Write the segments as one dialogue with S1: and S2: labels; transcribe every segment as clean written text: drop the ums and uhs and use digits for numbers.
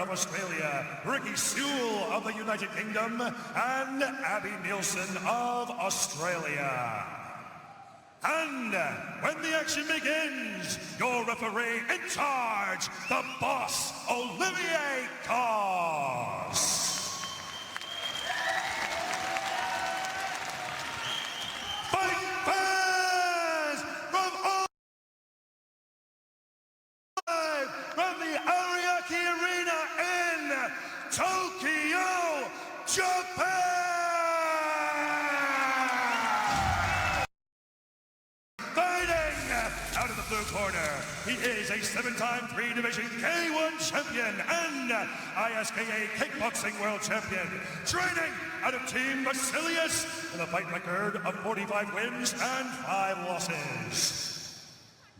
S1: of Australia, Ricky Sewell of the United Kingdom, and Abby Nielsen of Australia. And when the action begins, your referee in charge, the boss, Olivier Cos. Fighting fans from the Ariake Arena in Tokyo, Japan! Out of the blue corner, he is a 7-time 3-division K1 champion and ISKA kickboxing world champion, training out of Team Basilius with a fight record of 45 wins and 5 losses.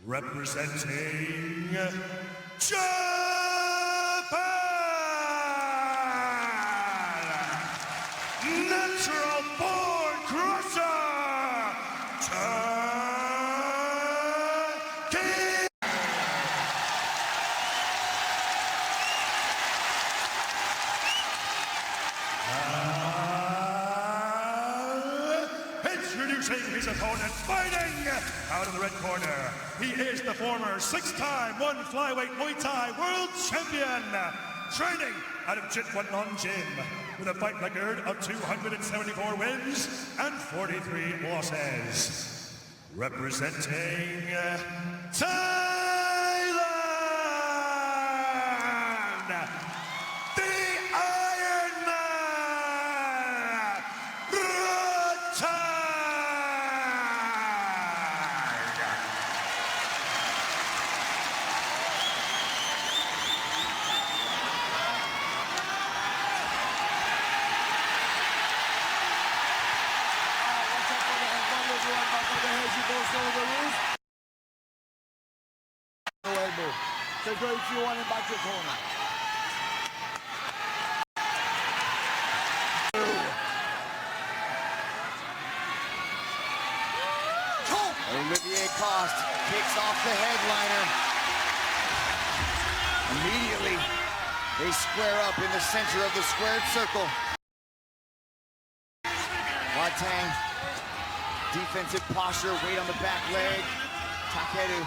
S1: Representing Japan, natural born crusher, Introducing his opponent, fighting out of the red corner. He is the former 6-time 1 flyweight Muay Thai world champion, training out of Jitwanon Gym with a fight record of 274 wins and 43 losses. Representing Thailand, the Iron Man, Rotan.
S2: So go if you want him back to the corner. Olivier Cos kicks off the headliner. Immediately, they square up in the center of the squared circle. Watang, defensive posture, weight on the back leg. Takeru,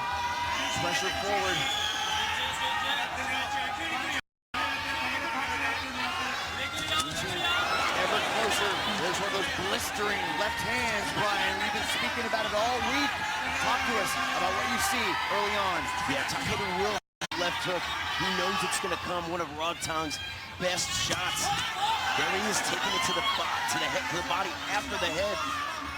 S2: pressure forward. Ever closer. There's one of those blistering left hands, Brian. We've been speaking about it all week. Talk to us about what you see early on.
S3: Yeah, Takeru will have left hook. He knows it's going to come. One of Rodtang's best shots. There he is, taking it to the head, to the body after the head.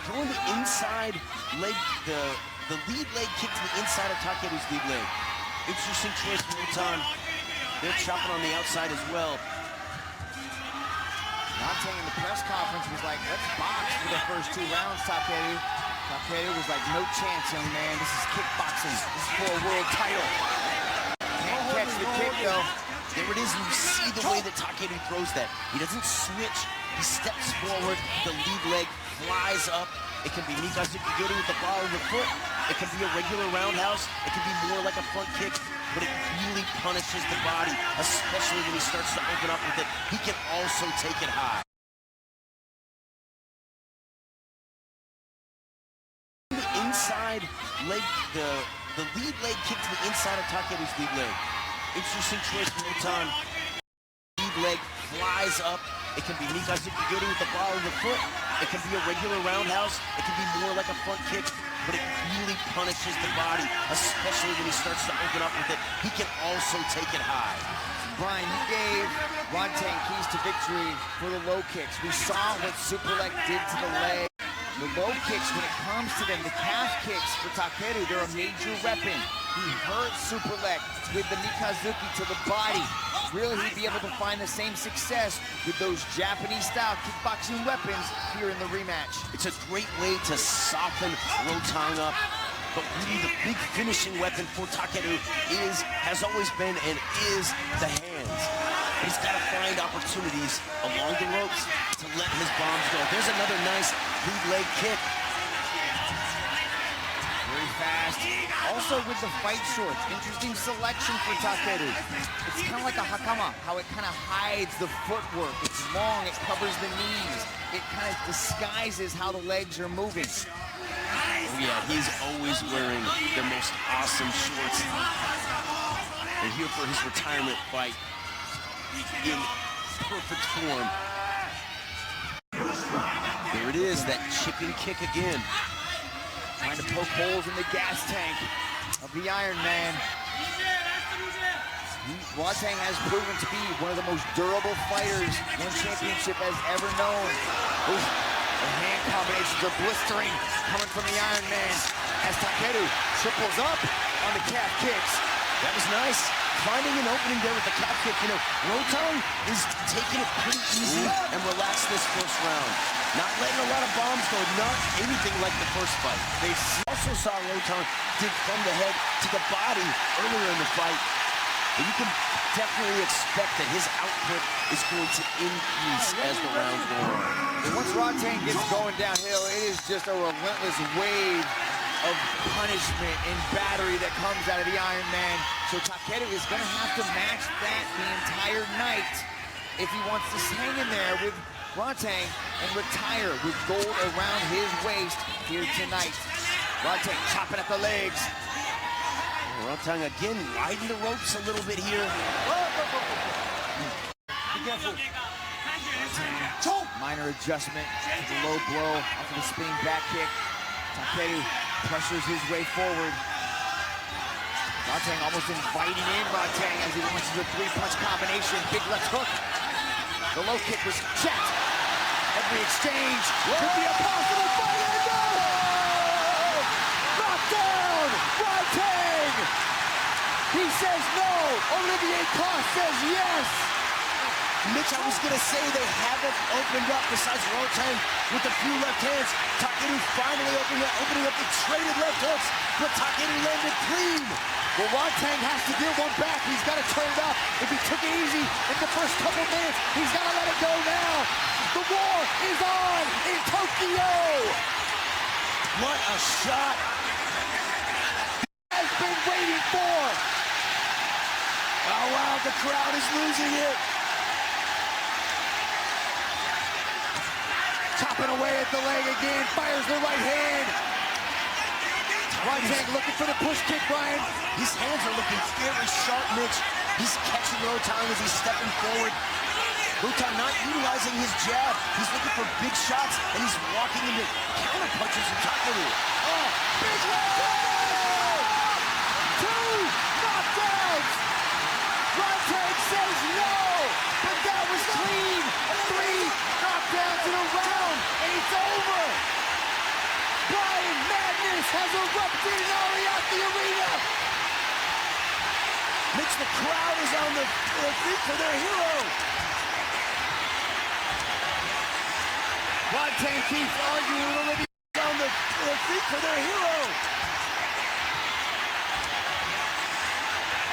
S3: Throwing the inside leg, the lead leg kick to the inside of Takeru's lead leg. Interesting choice from Rotan. They're chopping on the outside as well.
S2: Dante in the press conference was like, let's box for the first 2 rounds, Takeru. Takeru was like, no chance, young man. This is kickboxing. This is for a world title. Can't catch the kick, though.
S3: There it is, and you see the way that Takeru throws that. He doesn't switch. He steps forward. The lead leg flies up. It can be Mikazuki Giri with the ball of the foot. It can be a regular roundhouse. It can be more like a front kick, but it really punishes the body, especially when he starts to open up with it. He can also take it high. The inside leg, the lead leg kick to the inside of Takeru's lead leg. Interesting choice from Rotan. Lead leg flies up. It can be Mikazuki Giri with the ball of the foot. It can be a regular roundhouse. It can be more like a front kick, but it really punishes the body, especially when he starts to open up with it. He can also take it high.
S2: Brian, you gave Rodtang keys to victory for the low kicks. We saw what Superlek did to the leg. The low kicks, when it comes to them, the calf kicks for Takeru, they're a major weapon. He hurt Superlek with the Mikazuki to the body. Will he be able to find the same success with those Japanese-style kickboxing weapons here in the rematch?
S3: It's a great way to soften Rotan up, but really the big finishing weapon for Takeru has always been and is the hands. He's got to find opportunities along the ropes to let his bombs go. There's another nice lead leg kick.
S2: Very fast. past. Also with the fight shorts, interesting selection for Takeru. It's kind of like a hakama, how it kind of hides the footwork. It's long, it covers the knees. It kind of disguises how the legs are moving.
S3: Oh yeah, he's always wearing the most awesome shorts. And here for his retirement fight in perfect form. There it is, that chicken kick again.
S2: Trying to poke holes in the gas tank of the Iron Man. Watang has proven to be one of the most durable fighters one championship has ever known. Ooh, the hand combinations are blistering coming from the Iron Man as Takeru triples up on the calf kicks.
S3: That was nice. Finding an opening there with the calf kick. You know, Rotang is taking it pretty easy and relaxed this first round. Not letting a lot of bombs go, not anything like the first fight. They also saw Rotang dig from the head to the body earlier in the fight. But you can definitely expect that his output is going to increase as the rounds go on.
S2: And once Rotang gets going downhill, it is just a relentless wave of punishment and battery that comes out of the Iron Man. So Takeru is going to have to match that the entire night if he wants to hang in there with Rotang and retire with gold around his waist here tonight. Rotang chopping at the legs.
S3: Rotang again riding the ropes a little bit here.
S2: Be careful. Minor adjustment to the low blow off of the spinning back kick. Takeru pressures his way forward. Rotang almost inviting in Rotang as he launches a three-punch combination. Big left hook. The low kick was checked. Every exchange could be a possible fight. No! Knockdown! Rotang! He says no. Olivier Coste says yes.
S3: Mitch, I was going to say they haven't opened up besides Rotang with a few left hands. Takeru finally opening up the traded left hooks, but Takeru landed clean.
S2: Well, Rotang has to give one back. He's got to turn it up. If he took it easy in the first couple minutes, he's got to let it go now. The war is on in Tokyo.
S3: What a shot.
S2: Has been waiting for.
S3: Oh, wow, the crowd is losing it.
S2: Chopping away at the leg again, fires the right hand. Rotang looking for the push kick, Brian.
S3: His hands are looking very sharp, Mitch. He's catching Rotang as he's stepping forward. Rotang not utilizing his jab. He's looking for big shots, and he's walking into counter punches from Takeru.
S2: Oh, big knockdown! 2 knockdowns! Rotang says no, but that was clean. 3 knockdowns in a round, and it's over. Brian, madness has erupted in Ariake Arena.
S3: Mitch, the crowd is on their feet for their hero.
S2: Rotang keeps arguing with Olivier
S3: On their feet for their hero.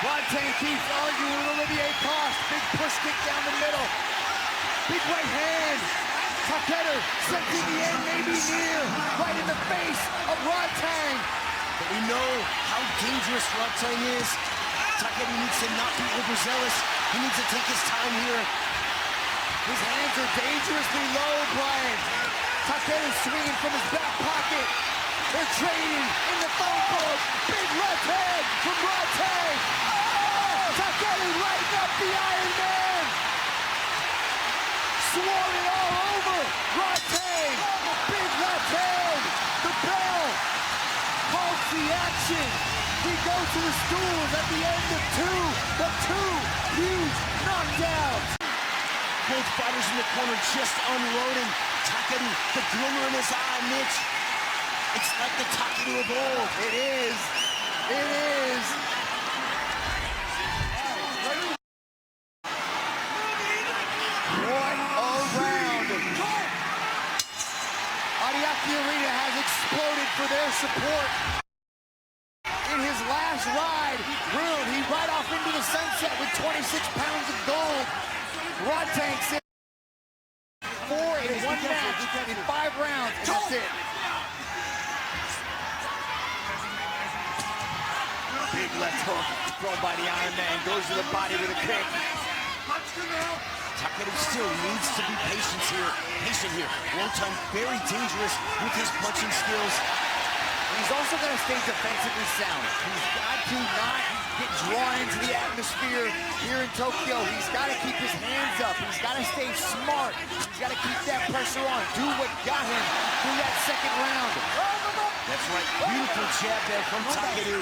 S2: Rotang keeps arguing with Olivier Coste. Big push kick down the middle. Big right hand. Takeru sensing the end may be near. Right in the face of Rotang.
S3: But we know how dangerous Rotang is. Takeru needs to not be overzealous. He needs to take his time here.
S2: His hands are dangerously low, Brian. Takeru swinging from his back pocket. They're trading in the phone book. Big left hand from Rotang. Oh! Takeru lighting up the Iron Man. Swarming all over Rotang. Big left hand. The bell halts the action. We go to the stools at the end of 2 huge knockdowns.
S3: Both fighters in the corner just unloading. Takeru, the glimmer in his eye, Mitch. It's like the Takeru of old.
S2: It is. It is. What a round. Ariake Arena has exploded for their support. In his last ride, he right off into the sunset with 26 pounds of gold. Rotang said 4 in 1 match in 5 rounds, and that's it. left hook thrown by the Iron Man. Goes to the body with a kick.
S3: Takeru still needs to be patient here. Rotan very dangerous with his punching skills.
S2: He's also got to stay defensively sound. He's got to not get drawn into the atmosphere here in Tokyo. He's got to keep his hands up. He's got to stay smart. He's got to keep that pressure on. Do what got him through that second round.
S3: That's right. Beautiful jab there from Takeru.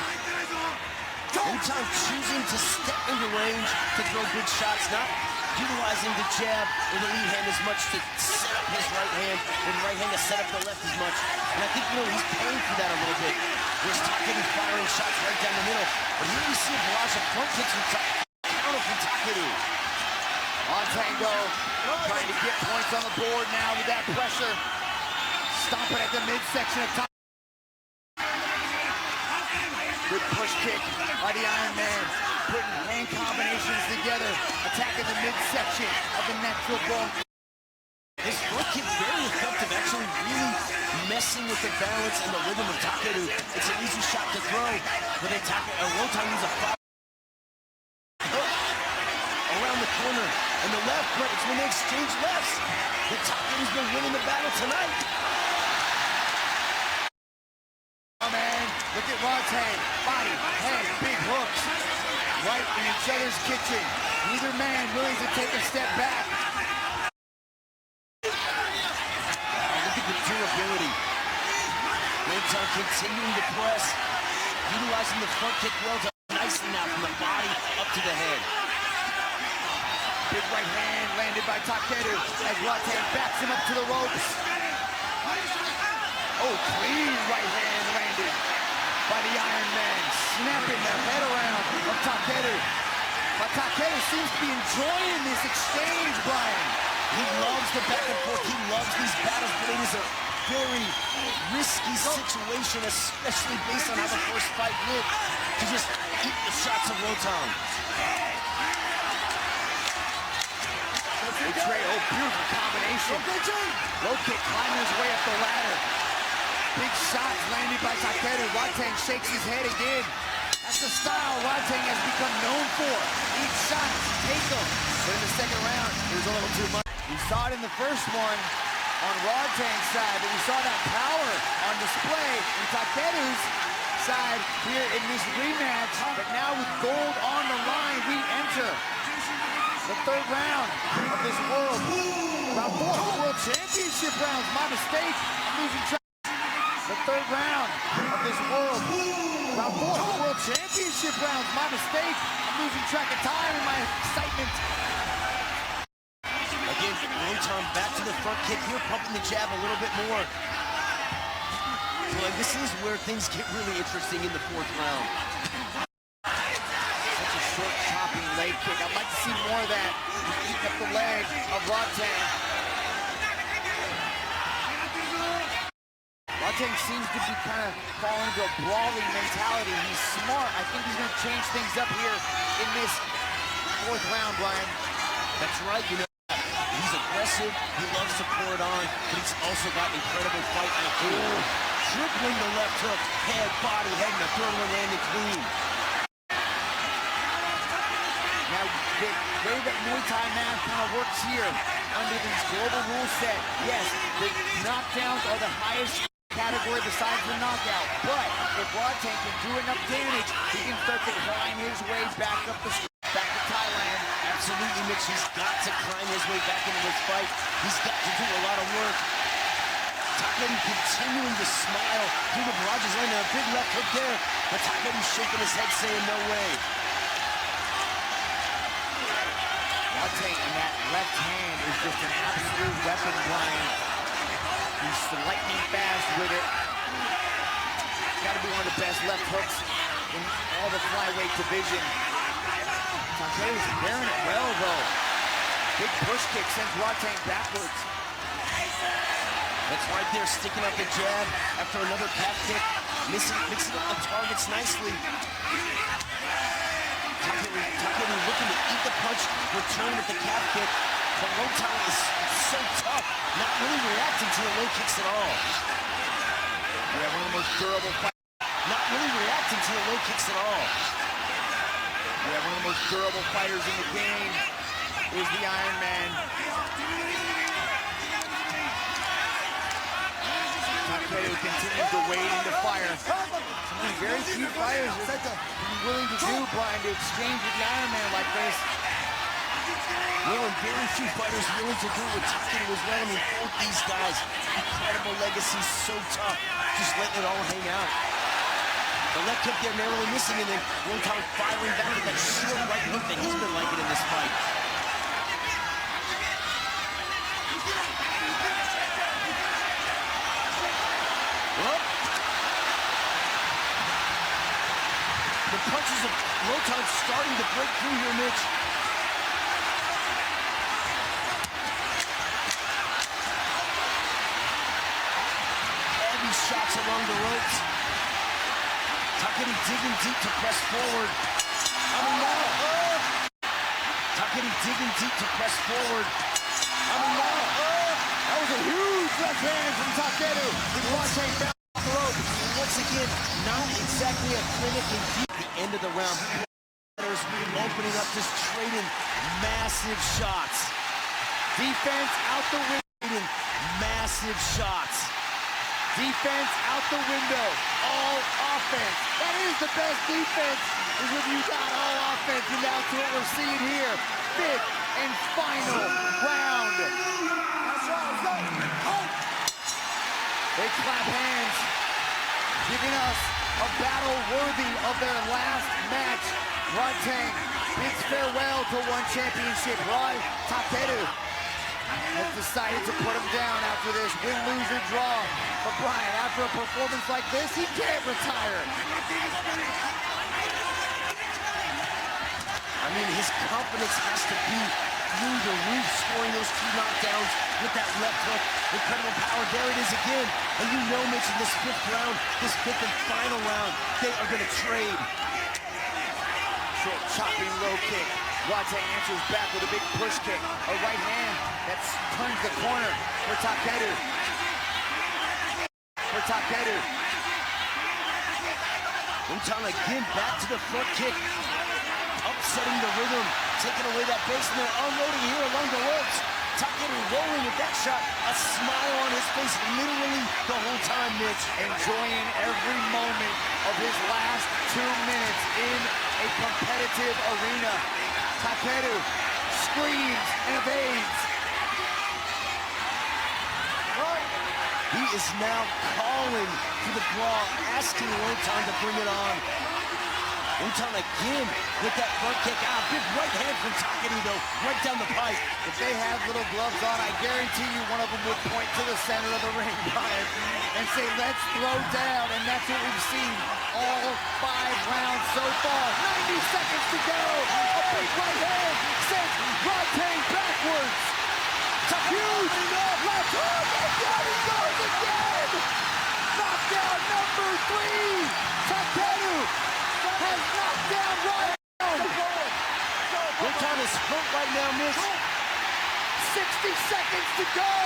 S3: Rotan choosing to step into range to throw good shots, not utilizing the jab in the lead hand as much to set up his right hand, and the right hand to set up the left as much. And I think, he's paying for that a little bit. Whereas Takeru firing shots right down the middle. But here we see a barrage of front kicks from counter from Takeru.
S2: On Tango, trying to get points on the board now with that pressure. Stomping at the midsection of top. Good push kick by the Iron Man. Putting hand combinations together. Attacking the midsection of the natural bone.
S3: This front kick very effective, actually really messing with the balance and the rhythm of Takeru. It's an easy shot to throw, but then Rotan uses a hook around the corner. And the left, but it's when they exchange lefts that Takeru's been winning the battle tonight.
S2: Oh man, look at Rotan. Body, head, big hooks. Right in each other's kitchen. Neither man willing to take a step back.
S3: Look at the durability. Rotan continuing to press, utilizing the front kick well nicely now from the body up to the head.
S2: Big right hand landed by Takeru as Rotan backs him up to the ropes. Oh, clean right hand landed by the Iron Man, snapping the head around of Takeru. But Takeru seems to be enjoying this exchange, Brian.
S3: He loves the back and forth. He loves these battles, but it is a very risky situation, especially based on how the first fight went, to just eat the shots of Rotan.
S2: Beautiful combination. Low kick climbing his way up the ladder. Big shots landed by Takeru. Rotan shakes his head again. That's the style Rotan has become known for. Each shot, take them. But in the second round, it was a little too much. We saw it in the first one on Rotan's side, but we saw that power on display in Takeru's side here in this rematch. But now with gold on the line, we enter the third round of this round 4 World Championship rounds. My mistake. I'm losing track. The third round of this round 4 World Championship rounds. My mistake. I'm losing track of time in my excitement.
S3: Again, Rotan back to the front kick here, pumping the jab a little bit more. Well, this is where things get really interesting in the fourth round.
S2: Such a short, chopping leg kick. I'd like to see more of that. Eating up the leg of Rotan. Rotan seems to be kind of falling into a brawling mentality. He's smart. I think he's going to change things up here in this fourth round, Brian.
S3: That's right, he's aggressive, he loves to pour it on, but he's also got incredible fight IQ. Tripling the left hook, head, body, head, and the third one landed clean.
S2: Now, the way that Muay Thai math kind of works here under this global rule set, yes, the knockdowns are the highest category besides the knockout. But if Rotan can do enough damage, he can start to climb his way back up the back to Thailand.
S3: Absolutely, Mitch. He's got to climb his way back into this fight. He's got to do a lot of work. Takeru continuing to smile through the barrages, landing a big left hook there. But Takeru shaking his head, saying no way.
S2: Rotan in that left hand is just an absolute weapon, Brian. He's lightning fast with it. Got to be one of the best left hooks in all the flyweight division. Takeru's wearing it well, though. Big push kick sends Rotan backwards.
S3: That's right there, sticking up the jab after another calf kick. Mixing up the targets nicely. Takeru looking to eat the punch, return with the calf kick. But Rotan is so tough, not really reacting to the low kicks at all.
S2: Yeah, one of the most durable fights.
S3: not really reacting to the low kicks at all.
S2: Yeah, one of the most durable fighters in the game is the Iron Man. Takeru continues to wade into fire. Something very few fighters are willing to do, Brian, to exchange with the Iron Man like this.
S3: Well, and very few fighters willing to do what Takeru was letting him. Both these guys, incredible legacy, so tough, just letting it all hang out. The left hook there narrowly missing, and then one time firing back with that short right hook that he's been liking in this fight. Well, the punches of Rotan starting to break through here, Mitch. Heavy shots along the ropes. Takeru digging deep to press forward. I mean, now. Takeru digging deep to press forward. I mean, now.
S2: That was a huge left hand from Takeru. The blockchain down the rope.
S3: Once again, not exactly a clinic in deep. At the end of the round, opening up, just trading massive shots.
S2: Defense out the window.
S3: Massive shots.
S2: Defense out the window. All offense. That is the best defense, is when you got all offense, and that's what we're seeing here. Fifth and final round. They clap hands, giving us a battle worthy of their last match. Rodtang bids farewell to one championship. Takeru has decided to put him down after this win, lose, or draw. But Brian, after a performance like this, he can't retire.
S3: I mean, his confidence has to be through the roof, scoring those 2 knockdowns with that left hook. Incredible power. There it is again. And you know, Mitch, in this 5th round, this 5th and final round, they are going to trade.
S2: Short chopping low kick. Rodtang answers back with a big push kick. A right hand that turns the corner for Takeru.
S3: Rotan again back to the front kick. Upsetting the rhythm. Taking away that base, and they're unloading here along the ropes. Takeru rolling with that shot. A smile on his face literally the whole time, Mitch.
S2: Enjoying every moment of his last 2 minutes in a competitive arena. Takeru screams and evades.
S3: He is now calling for the brawl, asking Rotan to bring it on. Rotan again with that front kick out. Big right hand from Takeru, though, right down the pipe.
S2: If they have little gloves on, I guarantee you one of them would point to the center of the ring, Brian, and say, let's throw down. And that's what we've seen all 5 rounds so far. 90 seconds to go. A big right hand sends Rodtang backwards. Huge left hook, and down he goes again. Knockdown number 3. Takeru has knocked down Rodtang.
S3: Rotan is hurt right now, Mitch.
S2: 60 seconds to go.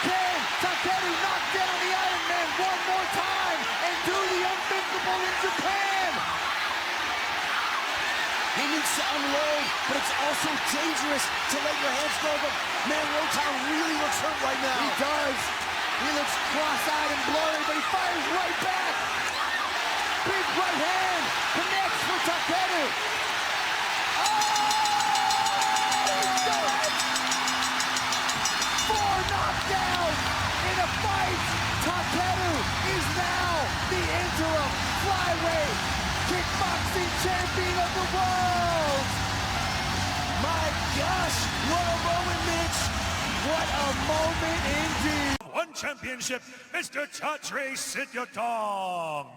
S2: Can Takeru knock down the Iron Man one more time and do the unthinkable in Japan?
S3: He needs to unload, but it's also dangerous to let your hands go. But man, Rotan really looks hurt right now.
S2: He does. He looks cross-eyed and blurry, but he fires right back. Big right hand connects for Takeru. Oh! He's done. 4 knockdowns in a fight. Takeru is now the interim flyweight kickboxing champion of the world.
S3: My gosh, what a moment, Mitch.
S2: What a moment indeed.
S1: One championship, Mr. Chatri Sityodong.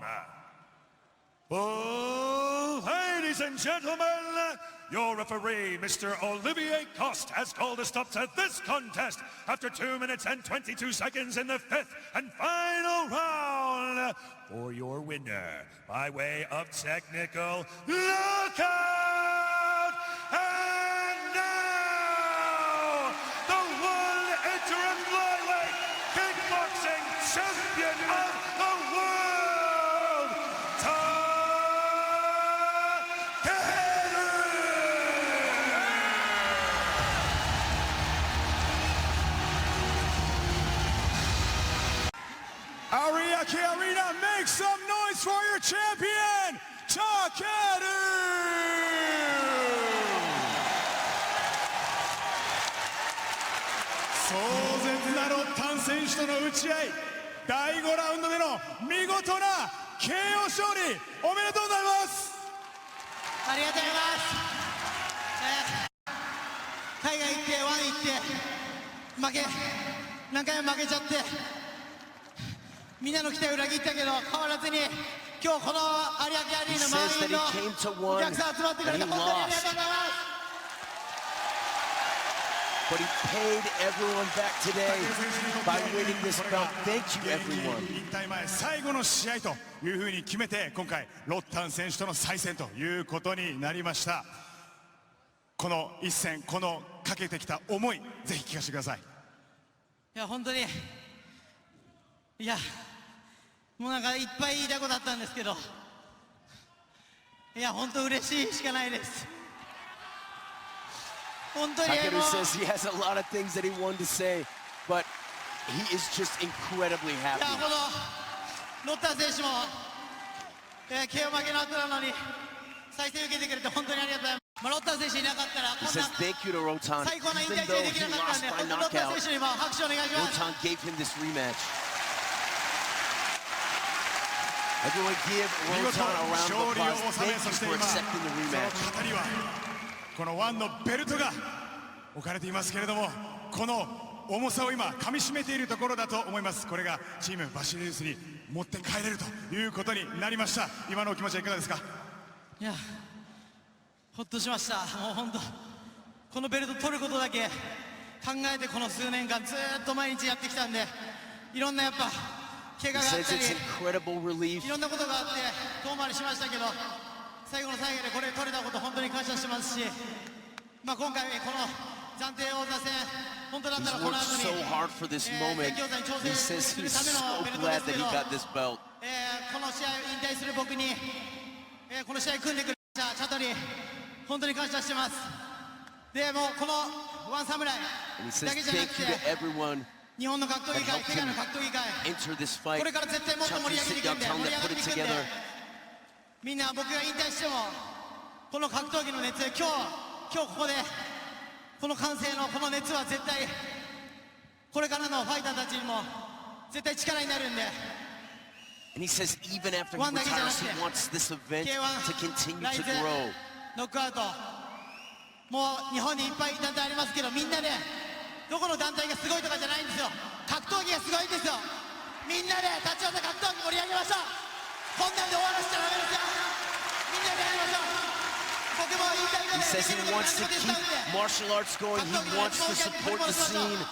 S1: Oh, ladies and gentlemen, your referee, Mr. Olivier Coste, has called a stop to this contest after 2 minutes and 22 seconds in the 5th and final round for your winner by way of technical knockout. And now, the one interim flyweight kickboxing champion of the world, Ariake Arena, make some noise for your champion, Takeru! 壮絶なロッタン選手との打ち合い、第5ラウンドでの見事な KO 勝利、おめでとうございます。
S4: ありがとうございます。海外行ってワン行って何回も負けちゃって、みんなの期待を裏切ったけど変わらずに今日この有明アリーナ満員のお客さん集まってくれて本当にありがとうございます。
S3: But he paid everyone back today by winning this bout. Thank you, everyone.
S1: 引退前最後の試合というふうに決めて、今回ロッタン選手との再戦ということになりました。この一戦、このかけてきた思い、ぜひ聞かせてください。
S4: いや本当に、いやもうなんかいっぱい言いたいことあったんですけど、いや本当嬉しいしかないです。
S3: Takeru says he has a lot of things that he wanted to say, but he is just incredibly happy.
S4: いやこのロッタン選手も、KO 負けの後なのに再戦受けてくれて本当にありがとうございます。ロッタン選手いなかったらこん
S3: He
S4: な
S3: says thank you to Rotan.
S4: 最高な引
S3: Even
S4: 退試
S3: though
S4: 合でき
S3: he
S4: なかったん
S3: lost
S4: で、
S3: by
S4: 本当ロッタン
S3: knockout,
S4: 選手にも拍手お願いします。
S3: Rotan gave him this rematch. Everyone give
S1: 見事
S3: Rotan a round
S1: 勝
S3: of
S1: 利を
S3: applause.
S1: 収め、
S3: Thank
S1: そ
S3: you
S1: して
S3: for
S1: 今
S3: accepting the
S1: そ
S3: rematch.
S1: の肩にはこのワンのベルトが置かれていますけれども、この重さを今噛みしめているところだと思います。これがチームバシリウスに持って帰れるということになりました。今のお気持ちはいかがですか？
S4: いやほっとしました。もう本当このベルト取ることだけ考えてこの数年間ずっと毎日やってきたんで、いろんなやっぱ怪我
S3: He
S4: があっ
S3: says
S4: たり
S3: it's incredible relief.
S4: いろんなことがあって遠回りしましたけど、最後の最後でこれ取れたこと本当に感謝してますし、まあ今回この暫定王座戦本当だったら
S3: He's
S4: この
S3: worked
S4: 後に
S3: so hard for this moment.
S4: 全競技に挑
S3: He
S4: 戦
S3: says
S4: する
S3: he's
S4: ため
S3: so
S4: のベルトで
S3: glad
S4: すけ
S3: that
S4: ど、
S3: he got this belt.
S4: この試合引退する僕に、この試合組んでくれたチャトに本当に感謝してます。でもうこのワンサムライ
S3: And he says
S4: だけじゃな
S3: thank
S4: く
S3: you
S4: て
S3: to everyone
S4: 日本の格闘技界、世界の格闘技界
S3: enter this fight.
S4: これから絶対もっと盛り
S3: Chatri
S4: 上げてい
S3: sit
S4: くんで、
S3: down, tell
S4: 盛
S3: them
S4: り
S3: to
S4: 上が
S3: put
S4: ってい
S3: it
S4: くんで、
S3: together.
S4: みんな僕が引退してもこの格闘技の熱、今日ここでこの歓声のこの熱は絶対これからのファイターたちにも絶対力になるんで。
S3: And he says even after he
S4: ワンだけじゃなく
S3: retires,
S4: て
S3: he wants this event
S4: K1
S3: to continue
S4: ライ
S3: to
S4: ズ
S3: grow.
S4: ノックアウト、もう日本にいっぱい団体ありますけど、みんなでどこの団体がすごいとかじゃないんですよ。格闘技がすごいんですよ。みんなで立ち寄った格闘技盛り上げましょう。こんなんで終わらせちゃダメですよ。みんなでやりましょう。僕も言いたいこと
S3: He
S4: で
S3: says
S4: き
S3: he
S4: ること
S3: wants
S4: 何
S3: to
S4: も手
S3: keep
S4: 伝うんで、
S3: martial arts going.
S4: 格
S3: He
S4: 闘技の
S3: wants
S4: 熱
S3: to
S4: を
S3: support the
S4: 取り戻しましょう。
S3: scene.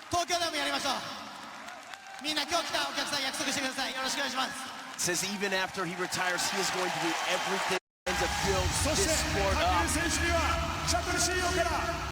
S4: 東京でもやりましょう。みんな今日来たお客さん約束してください。よろしくお願いします。
S3: Says even after he retires, he is going to do everything to build
S1: そして
S3: this sport
S1: タケ
S3: up.
S1: ル選手にはシャトル CEO から